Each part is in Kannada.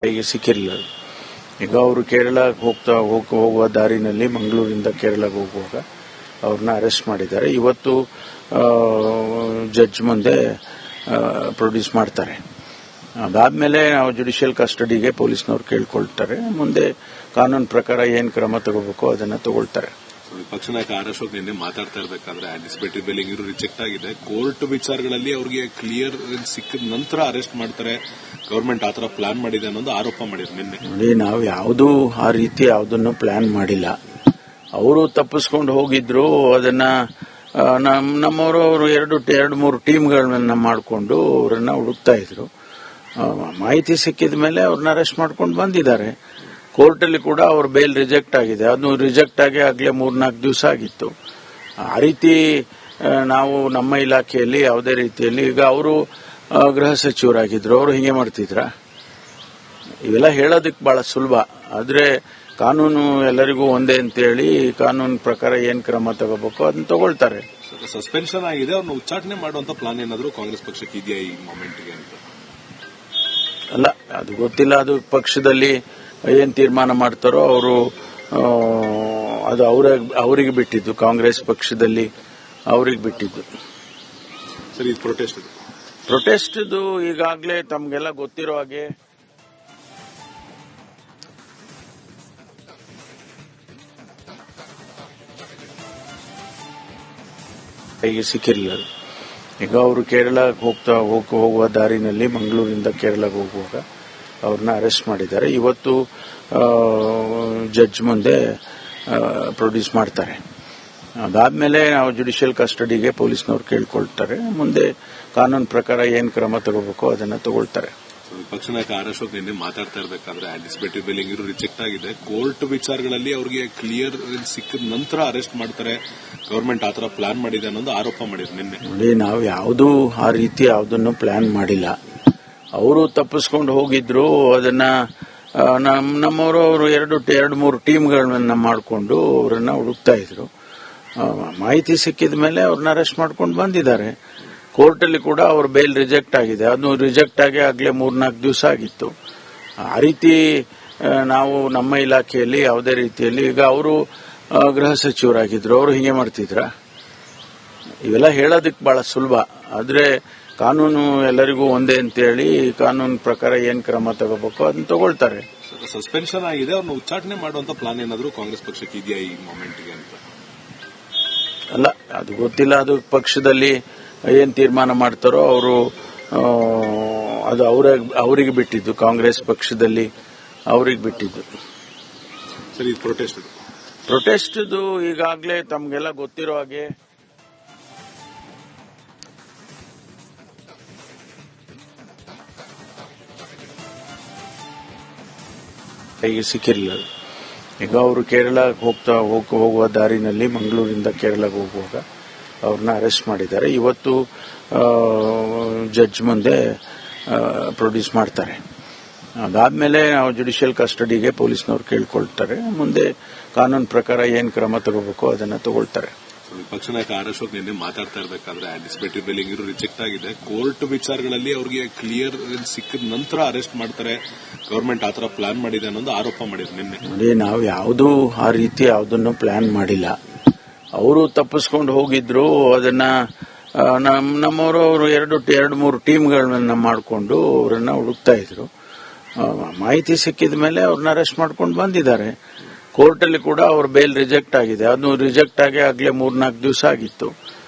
ಕೈಗೆ ಸಿಕ್ಕಿರಲಿಲ್ಲ. ಈಗ ಅವರು ಕೇರಳಕ್ಕೆ ಹೋಗುವ ದಾರಿನಲ್ಲಿ ಮಂಗಳೂರಿಂದ ಕೇರಳಕ್ಕೆ ಹೋಗುವಾಗ ಅವ್ರನ್ನ ಅರೆಸ್ಟ್ ಮಾಡಿದ್ದಾರೆ. ಇವತ್ತು ಜಡ್ಜ್ ಮುಂದೆ ಪ್ರೊಡ್ಯೂಸ್ ಮಾಡ್ತಾರೆ. ಅದಾದ್ಮೇಲೆ ನಾವು ಜುಡಿಷಿಯಲ್ ಕಸ್ಟಡಿಗೆ ಪೊಲೀಸ್ನವ್ರು ಕೇಳ್ಕೊಳ್ತಾರೆ. ಮುಂದೆ ಕಾನೂನು ಪ್ರಕಾರ ಏನ್ ಕ್ರಮ ತಗೋಬೇಕು ಅದನ್ನ ತಗೊಳ್ತಾರೆ. ವಿಪಕ್ಷ ನಾಯಕ ಆರ್ ಅಶೋಕ್ ನಿನ್ನೆ ಮಾತಾಡ್ತಾ ಇರಬೇಕಾದ್ರೆ ಆಂಟಿಸಿಪೇಟರಿ ಬೇಲಿಂಗ್ ಇವರು ರಿಜೆಕ್ಟ್ ಆಗಿದೆ. ಕೋರ್ಟ್ ವಿಚಾರಗಳಲ್ಲಿ ಅವರಿಗೆ ಕ್ಲಿಯರ್ ಸಿಕ್ಕಿದ ನಂತರ ಅರೆಸ್ಟ್ ಮಾಡ್ತಾರೆ, ಗವರ್ಮೆಂಟ್ ಆತರ ಪ್ಲಾನ್ ಮಾಡಿದೆ ಅನ್ನೋದು ಆರೋಪ ಮಾಡಿದ್ರು ನಿನ್ನೆ. ನೋಡಿ, ನಾವು ಯಾವುದೂ ಆ ರೀತಿ ಯಾವುದನ್ನು ಪ್ಲಾನ್ ಮಾಡಿಲ್ಲ. ಅವರು ತಪ್ಪಿಸ್ಕೊಂಡು ಹೋಗಿದ್ರು. ಅದನ್ನ ನಮ್ಮವರು ಎರಡು ಮೂರು ಟೀಮ್ಗಳನ್ನ ಮಾಡಿಕೊಂಡು ಅವರನ್ನ ಹುಡುಕ್ತಾ ಇದ್ರು. ಮಾಹಿತಿ ಸಿಕ್ಕಿದ ಮೇಲೆ ಅವ್ರನ್ನ ಅರೆಸ್ಟ್ ಮಾಡ್ಕೊಂಡು ಬಂದಿದ್ದಾರೆ. ಕೋರ್ಟಲ್ಲಿ ಕೂಡ ಅವ್ರ ಬೇಲ್ ರಿಜೆಕ್ಟ್ ಆಗಿದೆ. ಅದು ರಿಜೆಕ್ಟ್ ಆಗಿ ಆಗಲೇ 3-4 ದಿವಸ ಆಗಿತ್ತು. ಆ ರೀತಿ ನಾವು ನಮ್ಮ ಇಲಾಖೆಯಲ್ಲಿ ಯಾವುದೇ ರೀತಿಯಲ್ಲಿ ಈಗ ಅವರು ಗೃಹ ಸಚಿವರಾಗಿದ್ರು, ಅವರು ಹಿಂಗೆ ಮಾಡ್ತಿದ್ರ? ಇವೆಲ್ಲ ಹೇಳೋದಕ್ಕೆ ಬಹಳ ಸುಲಭ. ಆದ್ರೆ ಕಾನೂನು ಎಲ್ಲರಿಗೂ ಒಂದೇ ಅಂತೇಳಿ ಕಾನೂನು ಪ್ರಕಾರ ಏನ್ ಕ್ರಮ ತಗೋಬೇಕು ಅದನ್ನ ತಗೊಳ್ತಾರೆ. ಸಸ್ಪೆನ್ಷನ್ ಆಗಿದೆ, ಅವ್ರನ್ನ ಉಚ್ಚಾಟನೆ ಮಾಡುವಂತ ಪ್ಲಾನ್ ಏನಾದರೂ ಕಾಂಗ್ರೆಸ್ ಪಕ್ಷಕ್ಕೆ ಇದೆಯಾ ಈ ಮೊಮೆಂಟ್ಗೆ ಅಂತ? ಅಲ್ಲ, ಅದು ಗೊತ್ತಿಲ್ಲ. ಅದು ಪಕ್ಷದಲ್ಲಿ ಏನ್ ತೀರ್ಮಾನ ಮಾಡ್ತಾರೋ ಅವರು, ಅದು ಅವರಿಗೆ ಬಿಟ್ಟಿದ್ದು. ಕಾಂಗ್ರೆಸ್ ಪಕ್ಷದಲ್ಲಿ ಅವರಿಗೆ ಬಿಟ್ಟಿದ್ದು. ಸರಿ, ಪ್ರೊಟೆಸ್ಟ್ ಈಗಾಗಲೇ ತಮ್ಗೆಲ್ಲ ಗೊತ್ತಿರೋ ಹಾಗೆ ಕೈಗೆ ಸಿಕ್ಕಿರಲಿಲ್ಲ. ಈಗ ಅವರು ಕೇರಳಕ್ಕೆ ಹೋಗುವ ದಾರಿನಲ್ಲಿ ಮಂಗಳೂರಿಂದ ಕೇರಳಕ್ಕೆ ಹೋಗುವಾಗ ಅವ್ರನ್ನ ಅರೆಸ್ಟ್ ಮಾಡಿದ್ದಾರೆ. ಇವತ್ತು ಜಡ್ಜ್ ಮುಂದೆ ಪ್ರೊಡ್ಯೂಸ್ ಮಾಡ್ತಾರೆ. ಅದಾದ್ಮೇಲೆ ನಾವು ಜುಡಿಷಿಯಲ್ ಕಸ್ಟಡಿಗೆ ಪೊಲೀಸ್ನವ್ರು ಕೇಳ್ಕೊಳ್ತಾರೆ. ಮುಂದೆ ಕಾನೂನು ಪ್ರಕಾರ ಏನ್ ಕ್ರಮ ತಗೋಬೇಕು ಅದನ್ನ ತಗೊಳ್ತಾರೆ. ವಿಪಕ್ಷ ನಾಯಕ ಆರ್ ಅಶೋಕ್ ನಿನ್ನೆ ಮಾತಾಡ್ತಾ ಇರಬೇಕಾದ್ರೆ ಆಂಟಿಸಿಪೇಟರಿ ಬೇಲಿಂಗ್ ಇವರು ರಿಜೆಕ್ಟ್ ಆಗಿದೆ. ಕೋರ್ಟ್ ವಿಚಾರಗಳಲ್ಲಿ ಅವರಿಗೆ ಕ್ಲಿಯರ್ ಸಿಕ್ಕಿದ ನಂತರ ಅರೆಸ್ಟ್ ಮಾಡ್ತಾರೆ, ಗವರ್ಮೆಂಟ್ ಆತರ ಪ್ಲಾನ್ ಮಾಡಿದೆ ಅನ್ನೋದು ಆರೋಪ ಮಾಡಿದ್ರು ನಿನ್ನೆ. ನೋಡಿ, ನಾವು ಯಾವುದೂ ಆ ರೀತಿ ಯಾವುದನ್ನು ಪ್ಲಾನ್ ಮಾಡಿಲ್ಲ. ಅವರು ತಪ್ಪಿಸ್ಕೊಂಡು ಹೋಗಿದ್ರು. ಅದನ್ನ ನಮ್ಮವರು ಎರಡು ಮೂರು ಟೀಮ್ಗಳನ್ನ ಮಾಡಿಕೊಂಡು ಅವರನ್ನ ಹುಡುಕ್ತಾ ಇದ್ರು. ಮಾಹಿತಿ ಸಿಕ್ಕಿದ ಮೇಲೆ ಅವ್ರನ್ನ ಅರೆಸ್ಟ್ ಮಾಡ್ಕೊಂಡು ಬಂದಿದ್ದಾರೆ. ಕೋರ್ಟಲ್ಲಿ ಕೂಡ ಅವ್ರ ಬೇಲ್ ರಿಜೆಕ್ಟ್ ಆಗಿದೆ. ಅದು ರಿಜೆಕ್ಟ್ ಆಗಿ ಆಗಲೇ 3-4 ದಿವಸ ಆಗಿತ್ತು. ಆ ರೀತಿ ನಾವು ನಮ್ಮ ಇಲಾಖೆಯಲ್ಲಿ ಯಾವುದೇ ರೀತಿಯಲ್ಲಿ ಈಗ ಅವರು ಗೃಹ ಸಚಿವರಾಗಿದ್ರು, ಅವರು ಹಿಂಗೆ ಮಾಡ್ತಿದ್ರ? ಇವೆಲ್ಲ ಹೇಳೋದಕ್ಕೆ ಬಹಳ ಸುಲಭ. ಆದ್ರೆ ಕಾನೂನು ಎಲ್ಲರಿಗೂ ಒಂದೇ ಅಂತೇಳಿ ಕಾನೂನು ಪ್ರಕಾರ ಏನ್ ಕ್ರಮ ತಗೋಬೇಕು ಅದನ್ನ ತಗೊಳ್ತಾರೆ. ಸಸ್ಪೆನ್ಷನ್ ಆಗಿದೆ, ಅವ್ರನ್ನ ಉಚ್ಚಾಟನೆ ಮಾಡುವಂತ ಪ್ಲಾನ್ ಏನಾದರೂ ಕಾಂಗ್ರೆಸ್ ಪಕ್ಷಕ್ಕೆ ಇದೆಯಾ ಈ ಮೊಮೆಂಟ್ಗೆ ಅಂತ? ಅಲ್ಲ, ಅದು ಗೊತ್ತಿಲ್ಲ. ಅದು ಪಕ್ಷದಲ್ಲಿ ಏನ್ ತೀರ್ಮಾನ ಮಾಡ್ತಾರೋ ಅವರು, ಅದು ಅವರಿಗೆ ಬಿಟ್ಟಿದ್ದು. ಕಾಂಗ್ರೆಸ್ ಪಕ್ಷದಲ್ಲಿ ಅವರಿಗೆ ಬಿಟ್ಟಿದ್ದು. ಸರಿ, ಪ್ರೊಟೆಸ್ಟ್ ಈಗಾಗಲೇ ತಮ್ಗೆಲ್ಲ ಗೊತ್ತಿರೋ ಹಾಗೆ ಕೈಗೆ ಸಿಕ್ಕಿರಲಿಲ್ಲ. ಈಗ ಅವರು ಕೇರಳಕ್ಕೆ ಹೋಗುವ ದಾರಿನಲ್ಲಿ ಮಂಗಳೂರಿಂದ ಕೇರಳಕ್ಕೆ ಹೋಗುವಾಗ ಅವ್ರನ್ನ ಅರೆಸ್ಟ್ ಮಾಡಿದ್ದಾರೆ. ಇವತ್ತು ಜಡ್ಜ್ ಮುಂದೆ ಪ್ರೊಡ್ಯೂಸ್ ಮಾಡ್ತಾರೆ. ಅದಾದ್ಮೇಲೆ ನಾವು ಜುಡಿಷಿಯಲ್ ಕಸ್ಟಡಿಗೆ ಪೊಲೀಸ್ನವ್ರು ಕೇಳ್ಕೊಳ್ತಾರೆ. ಮುಂದೆ ಕಾನೂನು ಪ್ರಕಾರ ಏನ್ ಕ್ರಮ ತಗೋಬೇಕು ಅದನ್ನ ತಗೊಳ್ತಾರೆ. ವಿಪಕ್ಷ ನಾಯಕ ಆರ್ ಅಶೋಕ್ ನಿನ್ನೆ ಮಾತಾಡ್ತಾ ಇರಬೇಕಾದ್ರೆ ಆಂಟಿಸಿಪೇಟರಿ ಬೇಲಿಂಗ್ ಇವರು ರಿಜೆಕ್ಟ್ ಆಗಿದೆ. ಕೋರ್ಟ್ ವಿಚಾರಗಳಲ್ಲಿ ಅವರಿಗೆ ಕ್ಲಿಯರ್ ಸಿಕ್ಕಿದ ನಂತರ ಅರೆಸ್ಟ್ ಮಾಡ್ತಾರೆ, ಗವರ್ಮೆಂಟ್ ಆತರ ಪ್ಲಾನ್ ಮಾಡಿದೆ ಅನ್ನೋದು ಆರೋಪ ಮಾಡಿದ್ರು ನಿನ್ನೆ. ನೋಡಿ, ನಾವು ಯಾವುದೂ ಆ ರೀತಿ ಯಾವುದನ್ನು ಪ್ಲಾನ್ ಮಾಡಿಲ್ಲ. ಅವರು ತಪ್ಪಿಸ್ಕೊಂಡು ಹೋಗಿದ್ರು. ಅದನ್ನ ನಮ್ಮವರು ಎರಡು ಮೂರು ಟೀಮ್ಗಳನ್ನ ಮಾಡಿಕೊಂಡು ಅವರನ್ನ ಹುಡುಕ್ತಾ ಇದ್ರು. ಮಾಹಿತಿ ಸಿಕ್ಕಿದ ಮೇಲೆ ಅವ್ರನ್ನ ಅರೆಸ್ಟ್ ಮಾಡ್ಕೊಂಡು ಬಂದಿದ್ದಾರೆ. ಕೋರ್ಟಲ್ಲಿ ಕೂಡ ಅವ್ರ ಬೇಲ್ ರಿಜೆಕ್ಟ್ ಆಗಿದೆ. ಅದು ರಿಜೆಕ್ಟ್ ಆಗಿ ಆಗಲೇ 3-4 ದಿವಸ ಆಗಿತ್ತು.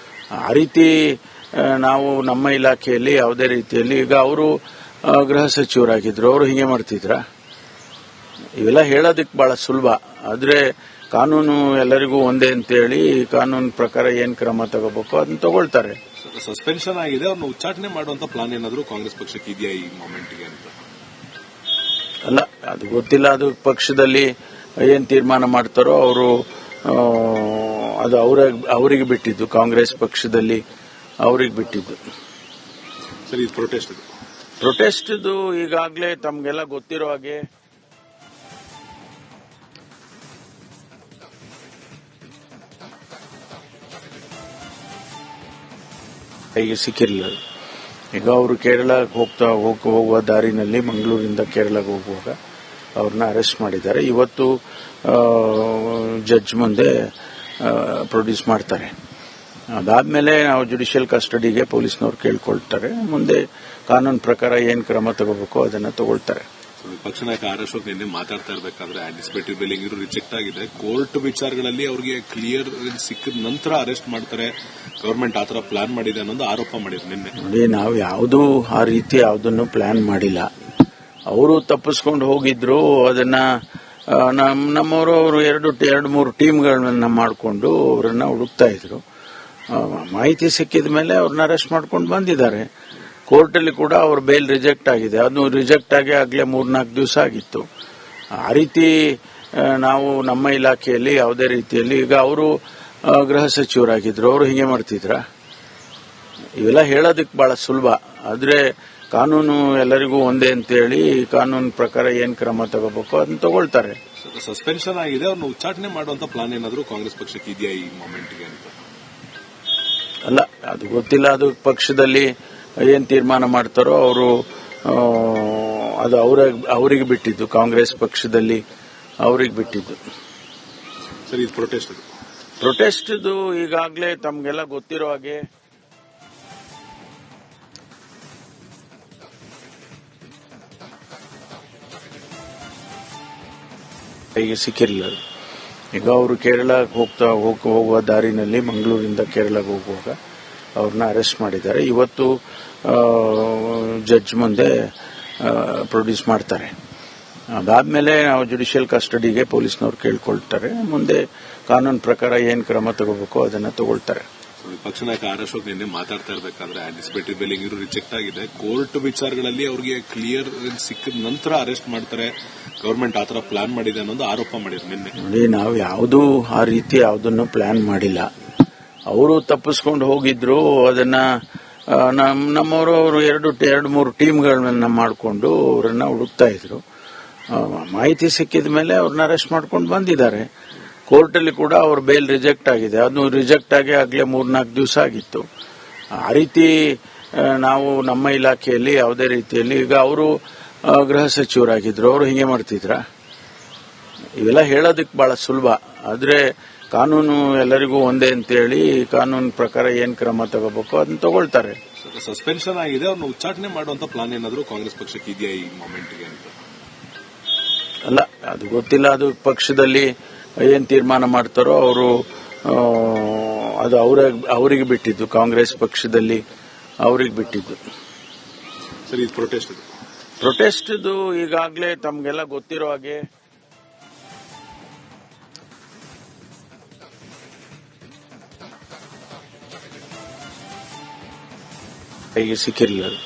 ಆ ರೀತಿ ನಾವು ನಮ್ಮ ಇಲಾಖೆಯಲ್ಲಿ ಯಾವುದೇ ರೀತಿಯಲ್ಲಿ ಈಗ ಅವರು ಗೃಹ ಸಚಿವರಾಗಿದ್ರು, ಅವರು ಹಿಂಗೆ ಮಾಡ್ತಿದ್ರ? ಇವೆಲ್ಲ ಹೇಳೋದಕ್ಕೆ ಬಹಳ ಸುಲಭ. ಆದ್ರೆ ಕಾನೂನು ಎಲ್ಲರಿಗೂ ಒಂದೇ ಅಂತೇಳಿ ಕಾನೂನು ಪ್ರಕಾರ ಏನ್ ಕ್ರಮ ತಗೋಬೇಕು ಅದನ್ನ ತಗೊಳ್ತಾರೆ. ಸಸ್ಪೆನ್ಷನ್ ಆಗಿದೆ, ಅವ್ರನ್ನ ಉಚ್ಚಾಟನೆ ಮಾಡುವಂತ ಪ್ಲಾನ್ ಏನಾದರೂ ಕಾಂಗ್ರೆಸ್ ಪಕ್ಷಕ್ಕೆ ಇದೆಯಾ ಈ ಮೊಮೆಂಟ್ಗೆ ಅಂತ? ಅಲ್ಲ, ಅದು ಗೊತ್ತಿಲ್ಲ. ಅದು ಪಕ್ಷದಲ್ಲಿ ಏನ್ ತೀರ್ಮಾನ ಮಾಡ್ತಾರೋ ಅವರು, ಅದು ಅವರಿಗೆ ಬಿಟ್ಟಿದ್ದು. ಕಾಂಗ್ರೆಸ್ ಪಕ್ಷದಲ್ಲಿ ಅವರಿಗೆ ಬಿಟ್ಟಿದ್ದು. ಸರಿ, ಪ್ರೊಟೆಸ್ಟ್ ಈಗಾಗಲೇ ತಮ್ಗೆಲ್ಲ ಗೊತ್ತಿರೋ ಹಾಗೆ ಕೈಗೆ ಸಿಕ್ಕಿರಲಿಲ್ಲ. ಈಗ ಅವರು ಕೇರಳಕ್ಕೆ ಹೋಗುವ ದಾರಿನಲ್ಲಿ ಮಂಗಳೂರಿಂದ ಕೇರಳಕ್ಕೆ ಹೋಗುವಾಗ ಅವ್ರನ್ನ ಅರೆಸ್ಟ್ ಮಾಡಿದ್ದಾರೆ. ಇವತ್ತು ಜಡ್ಜ್ ಮುಂದೆ ಪ್ರೊಡ್ಯೂಸ್ ಮಾಡ್ತಾರೆ. ಅದಾದ್ಮೇಲೆ ನಾವು ಜುಡಿಷಿಯಲ್ ಕಸ್ಟಡಿಗೆ ಪೊಲೀಸ್ನವ್ರು ಕೇಳ್ಕೊಳ್ತಾರೆ. ಮುಂದೆ ಕಾನೂನು ಪ್ರಕಾರ ಏನ್ ಕ್ರಮ ತಗೋಬೇಕು ಅದನ್ನ ತಗೊಳ್ತಾರೆ. ವಿಪಕ್ಷ ನಾಯಕ ಆರ್ ಅಶೋಕ್ ನಿನ್ನೆ ಮಾತಾಡ್ತಾ ಇರಬೇಕಾದ್ರೆ ಆಂಟಿಸಿಪೇಟರಿ ಬೇಲಿಂಗ್ ರಿಜೆಕ್ಟ್ ಆಗಿದೆ. ಕೋರ್ಟ್ ವಿಚಾರಗಳಲ್ಲಿ ಅವರಿಗೆ ಕ್ಲಿಯರ್ ಸಿಕ್ಕಿದ ನಂತರ ಅರೆಸ್ಟ್ ಮಾಡ್ತಾರೆ, ಗವರ್ಮೆಂಟ್ ಆತರ ಪ್ಲಾನ್ ಮಾಡಿದೆ ಅನ್ನೋದು ಆರೋಪ ಮಾಡಿದ್ರು ನಿನ್ನೆ. ನೋಡಿ, ನಾವು ಯಾವುದೂ ಆ ರೀತಿ ಯಾವುದನ್ನು ಪ್ಲಾನ್ ಮಾಡಿಲ್ಲ. ಅವರು ತಪ್ಪಿಸ್ಕೊಂಡು ಹೋಗಿದ್ರು. ಅದನ್ನ ನಮ್ಮವರು ಎರಡು ಮೂರು ಟೀಮ್ಗಳನ್ನ ಮಾಡಿಕೊಂಡು ಅವರನ್ನ ಹುಡುಕ್ತಾ ಇದ್ರು. ಮಾಹಿತಿ ಸಿಕ್ಕಿದ ಮೇಲೆ ಅವ್ರನ್ನ ಅರೆಸ್ಟ್ ಮಾಡ್ಕೊಂಡು ಬಂದಿದ್ದಾರೆ. ಕೋರ್ಟಲ್ಲಿ ಕೂಡ ಅವ್ರ ಬೇಲ್ ರಿಜೆಕ್ಟ್ ಆಗಿದೆ. ಅದು ರಿಜೆಕ್ಟ್ ಆಗಿ ಆಗ್ಲೇ 3-4 ದಿವಸ ಆಗಿತ್ತು. ಆ ರೀತಿ ನಾವು ನಮ್ಮ ಇಲಾಖೆಯಲ್ಲಿ ಯಾವುದೇ ರೀತಿಯಲ್ಲಿ ಈಗ ಅವರು ಗೃಹ ಸಚಿವರಾಗಿದ್ರು, ಅವರು ಹೀಗೆ ಮಾಡ್ತಿದ್ರ? ಇವೆಲ್ಲ ಹೇಳೋದಕ್ಕೆ ಬಹಳ ಸುಲಭ. ಆದ್ರೆ ಕಾನೂನು ಎಲ್ಲರಿಗೂ ಒಂದೇ ಅಂತೇಳಿ ಕಾನೂನು ಪ್ರಕಾರ ಏನ್ ಕ್ರಮ ತಗೋಬೇಕು ಅದನ್ನ ತಗೊಳ್ತಾರೆ. ಸಸ್ಪೆನ್ಷನ್ ಆಗಿದೆ, ಅವ್ರನ್ನ ಉಚ್ಚಾಟನೆ ಮಾಡುವಂತ ಪ್ಲಾನ್ ಏನಾದರೂ ಕಾಂಗ್ರೆಸ್ ಪಕ್ಷಕ್ಕೆ ಇದೆಯಾ ಈ ಮೊಮೆಂಟ್ಗೆ ಅಂತ? ಅಲ್ಲ, ಅದು ಗೊತ್ತಿಲ್ಲ. ಅದು ಪಕ್ಷದಲ್ಲಿ ಏನ್ ತೀರ್ಮಾನ ಮಾಡ್ತಾರೋ ಅವರು, ಅದು ಅವರಿಗೆ ಬಿಟ್ಟಿದ್ದು. ಕಾಂಗ್ರೆಸ್ ಪಕ್ಷದಲ್ಲಿ ಅವರಿಗೆ ಬಿಟ್ಟಿದ್ದು. ಸರ್, ಇದು ಪ್ರೊಟೆಸ್ಟ್ ಈಗಾಗಲೇ ತಮ್ಗೆಲ್ಲ ಗೊತ್ತಿರೋ ಹಾಗೆ ಕೈಗೆ ಸಿಕ್ಕಿರಲಿಲ್ಲ. ಈಗ ಅವರು ಕೇರಳಕ್ಕೆ ಹೋಗುವ ದಾರಿನಲ್ಲಿ ಮಂಗಳೂರಿಂದ ಕೇರಳಕ್ಕೆ ಹೋಗುವಾಗ ಅವ್ರನ್ನ ಅರೆಸ್ಟ್ ಮಾಡಿದ್ದಾರೆ. ಇವತ್ತು ಜಡ್ಜ್ ಮುಂದೆ ಪ್ರೊಡ್ಯೂಸ್ ಮಾಡ್ತಾರೆ. ಅದಾದ್ಮೇಲೆ ನಾವು ಜುಡಿಷಿಯಲ್ ಕಸ್ಟಡಿಗೆ ಪೊಲೀಸ್ನವ್ರು ಕೇಳ್ಕೊಳ್ತಾರೆ. ಮುಂದೆ ಕಾನೂನು ಪ್ರಕಾರ ಏನ್ ಕ್ರಮ ತಗೋಬೇಕು ಅದನ್ನ ತಗೊಳ್ತಾರೆ. ವಿಪಕ್ಷ ನಾಯಕ ಆರ್ ಅಶೋಕ್ ನಿನ್ನೆ ಮಾತಾಡ್ತಾ ಇರಬೇಕಾದ್ರೆ ಆಂಟಿಸಿಪೇಟರಿ ಬೇಲಿಂಗ್ ರಿಜೆಕ್ಟ್ ಆಗಿದೆ. ಕೋರ್ಟ್ ವಿಚಾರಗಳಲ್ಲಿ ಅವರಿಗೆ ಕ್ಲಿಯರ್ ಸಿಕ್ಕಿದ ನಂತರ ಅರೆಸ್ಟ್ ಮಾಡ್ತಾರೆ, ಗವರ್ಮೆಂಟ್ ಆತರ ಪ್ಲಾನ್ ಮಾಡಿದೆ ಅನ್ನೋದು ಆರೋಪ ಮಾಡಿದ್ರು ನಿನ್ನೆ. ನೋಡಿ, ನಾವು ಯಾವುದೂ ಆ ರೀತಿ ಯಾವುದನ್ನು ಪ್ಲಾನ್ ಮಾಡಿಲ್ಲ. ಅವರು ತಪ್ಪಿಸ್ಕೊಂಡು ಹೋಗಿದ್ರು. ಅದನ್ನ ನಮ್ಮವರು ಎರಡು ಮೂರು ಟೀಮ್ಗಳನ್ನ ಮಾಡಿಕೊಂಡು ಅವರನ್ನ ಹುಡುಕ್ತಾ ಇದ್ರು. ಮಾಹಿತಿ ಸಿಕ್ಕಿದ ಮೇಲೆ ಅವ್ರನ್ನ ಅರೆಸ್ಟ್ ಮಾಡ್ಕೊಂಡು ಬಂದಿದ್ದಾರೆ. ಕೋರ್ಟಲ್ಲಿ ಕೂಡ ಅವ್ರ ಬೇಲ್ ರಿಜೆಕ್ಟ್ ಆಗಿದೆ. ಅದು ರಿಜೆಕ್ಟ್ ಆಗಿ ಆಗ್ಲೇ 3-4 ದಿವಸ ಆಗಿತ್ತು. ಆ ರೀತಿ ನಾವು ನಮ್ಮ ಇಲಾಖೆಯಲ್ಲಿ ಯಾವುದೇ ರೀತಿಯಲ್ಲಿ ಈಗ ಅವರು ಗೃಹ ಸಚಿವರಾಗಿದ್ರು, ಅವರು ಹೀಗೆ ಮಾಡ್ತಿದ್ರ? ಇವೆಲ್ಲ ಹೇಳೋದಕ್ಕೆ ಬಹಳ ಸುಲಭ. ಆದ್ರೆ ಕಾನೂನು ಎಲ್ಲರಿಗೂ ಒಂದೇ ಅಂತೇಳಿ ಕಾನೂನು ಪ್ರಕಾರ ಏನ್ ಕ್ರಮ ತಗೋಬೇಕು ಅದನ್ನ ತಗೊಳ್ತಾರೆ. ಸಸ್ಪೆನ್ಷನ್ ಆಗಿದೆ, ಅವ್ರನ್ನ ಉಚ್ಚಾಟನೆ ಮಾಡುವಂತ ಪ್ಲಾನ್ ಏನಾದರೂ ಕಾಂಗ್ರೆಸ್ ಪಕ್ಷಕ್ಕೆ ಇದೆಯಾ ಈ ಮೊಮೆಂಟ್ಗೆ ಅಂತ? ಅಲ್ಲ, ಅದು ಗೊತ್ತಿಲ್ಲ. ಅದು ಪಕ್ಷದಲ್ಲಿ ಏನ್ ತೀರ್ಮಾನ ಮಾಡ್ತಾರೋ ಅವರು, ಅದು ಅವರಿಗೆ ಬಿಟ್ಟಿದ್ದು. ಕಾಂಗ್ರೆಸ್ ಪಕ್ಷದಲ್ಲಿ ಅವರಿಗೆ ಬಿಟ್ಟಿದ್ದು. ಸರ್, ಇದು ಪ್ರೊಟೆಸ್ಟ್ ಈಗಾಗಲೇ ತಮ್ಗೆಲ್ಲ ಗೊತ್ತಿರೋ ಹಾಗೆ ಕೈಗೆ ಸಿಕ್ಕಿರಲಿಲ್ಲ.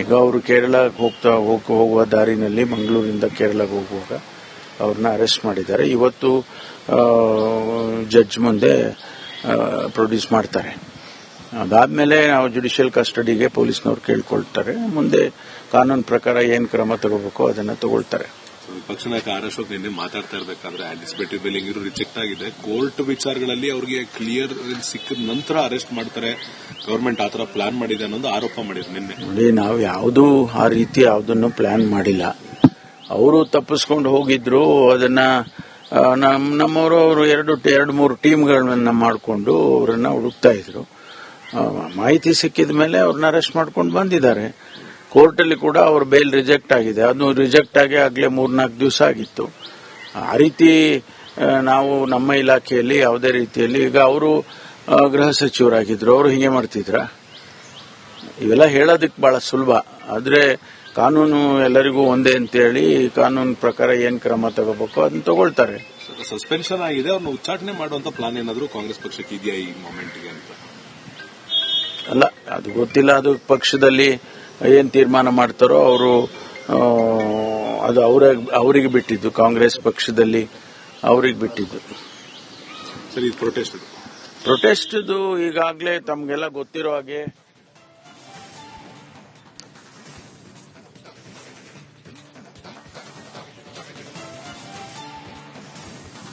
ಈಗ ಅವರು ಕೇರಳಕ್ಕೆ ಹೋಗುವ ದಾರಿನಲ್ಲಿ ಮಂಗಳೂರಿಂದ ಕೇರಳಕ್ಕೆ ಹೋಗುವಾಗ ಅವ್ರನ್ನ ಅರೆಸ್ಟ್ ಮಾಡಿದ್ದಾರೆ. ಇವತ್ತು ಜಡ್ಜ್ ಮುಂದೆ ಪ್ರೊಡ್ಯೂಸ್ ಮಾಡ್ತಾರೆ. ಅದಾದ್ಮೇಲೆ ನಾವು ಜುಡಿಷಿಯಲ್ ಕಸ್ಟಡಿಗೆ ಪೊಲೀಸ್ನವ್ರು ಕೇಳ್ಕೊಳ್ತಾರೆ. ಮುಂದೆ ಕಾನೂನು ಪ್ರಕಾರ ಏನ್ ಕ್ರಮ ತಗೋಬೇಕು ಅದನ್ನ ತಗೊಳ್ತಾರೆ. ವಿಪಕ್ಷ ನಾಯಕ ಆರ್ ಅಶೋಕ್ ನಿನ್ನೆ ಮಾತಾಡ್ತಾ ಇರಬೇಕಾದ್ರೆ ಆಂಟಿಸಿಪೇಟರಿ ಬೇಲಿಂಗ್ ರಿಜೆಕ್ಟ್ ಆಗಿದೆ. ಕೋರ್ಟ್ ವಿಚಾರಗಳಲ್ಲಿ ಅವರಿಗೆ ಕ್ಲಿಯರ್ ಸಿಕ್ಕಿದ ನಂತರ ಅರೆಸ್ಟ್ ಮಾಡ್ತಾರೆ, ಗವರ್ಮೆಂಟ್ ಆತರ ಪ್ಲಾನ್ ಮಾಡಿದೆ ಅನ್ನೋದು ಆರೋಪ ಮಾಡಿದ್ರು ನಿನ್ನೆ. ನೋಡಿ, ನಾವು ಯಾವುದೂ ಆ ರೀತಿ ಯಾವುದನ್ನು ಪ್ಲಾನ್ ಮಾಡಿಲ್ಲ. ಅವರು ತಪ್ಪಿಸ್ಕೊಂಡು ಹೋಗಿದ್ರು. ಅದನ್ನ ನಮ್ಮವರು ಎರಡು ಮೂರು ಟೀಮ್ಗಳನ್ನ ಮಾಡಿಕೊಂಡು ಅವರನ್ನ ಹುಡುಕ್ತಾ ಇದ್ರು. ಮಾಹಿತಿ ಸಿಕ್ಕಿದ ಮೇಲೆ ಅವ್ರನ್ನ ಅರೆಸ್ಟ್ ಮಾಡ್ಕೊಂಡು ಬಂದಿದ್ದಾರೆ. ಕೋರ್ಟಲ್ಲಿ ಕೂಡ ಅವ್ರ ಬೇಲ್ ರಿಜೆಕ್ಟ್ ಆಗಿದೆ. ಅದು ರಿಜೆಕ್ಟ್ ಆಗಿ ಆಗ್ಲೇ 3-4 ದಿವಸ ಆಗಿತ್ತು. ಆ ರೀತಿ ನಾವು ನಮ್ಮ ಇಲಾಖೆಯಲ್ಲಿ ಯಾವುದೇ ರೀತಿಯಲ್ಲಿ ಈಗ ಅವರು ಗೃಹ ಸಚಿವರಾಗಿದ್ರು, ಅವರು ಹೀಗೆ ಮಾಡ್ತಿದ್ರ? ಇವೆಲ್ಲ ಹೇಳೋದಕ್ಕೆ ಬಹಳ ಸುಲಭ. ಆದ್ರೆ ಕಾನೂನು ಎಲ್ಲರಿಗೂ ಒಂದೇ ಅಂತೇಳಿ ಕಾನೂನು ಪ್ರಕಾರ ಏನ್ ಕ್ರಮ ತಗೋಬೇಕು ಅದನ್ನ ತಗೊಳ್ತಾರೆ. ಸಸ್ಪೆನ್ಷನ್ ಆಗಿದೆ, ಅವ್ರನ್ನ ಉಚ್ಚಾಟನೆ ಮಾಡುವಂತ ಪ್ಲಾನ್ ಏನಾದರೂ ಕಾಂಗ್ರೆಸ್ ಪಕ್ಷಕ್ಕೆ ಇದೆಯಾ ಈ ಮೊಮೆಂಟ್ಗೆ ಅಂತ? ಅಲ್ಲ, ಅದು ಗೊತ್ತಿಲ್ಲ. ಅದು ಪಕ್ಷದಲ್ಲಿ ಏನ್ ತೀರ್ಮಾನ ಮಾಡ್ತಾರೋ ಅವರು, ಅದು ಅವರಿಗೆ ಬಿಟ್ಟಿದ್ದು. ಕಾಂಗ್ರೆಸ್ ಪಕ್ಷದಲ್ಲಿ ಅವರಿಗೆ ಬಿಟ್ಟಿದ್ದು. ಸರ್, ಇದು ಪ್ರೊಟೆಸ್ಟ್ ಈಗಾಗಲೇ ತಮ್ಗೆಲ್ಲ ಗೊತ್ತಿರೋ ಹಾಗೆ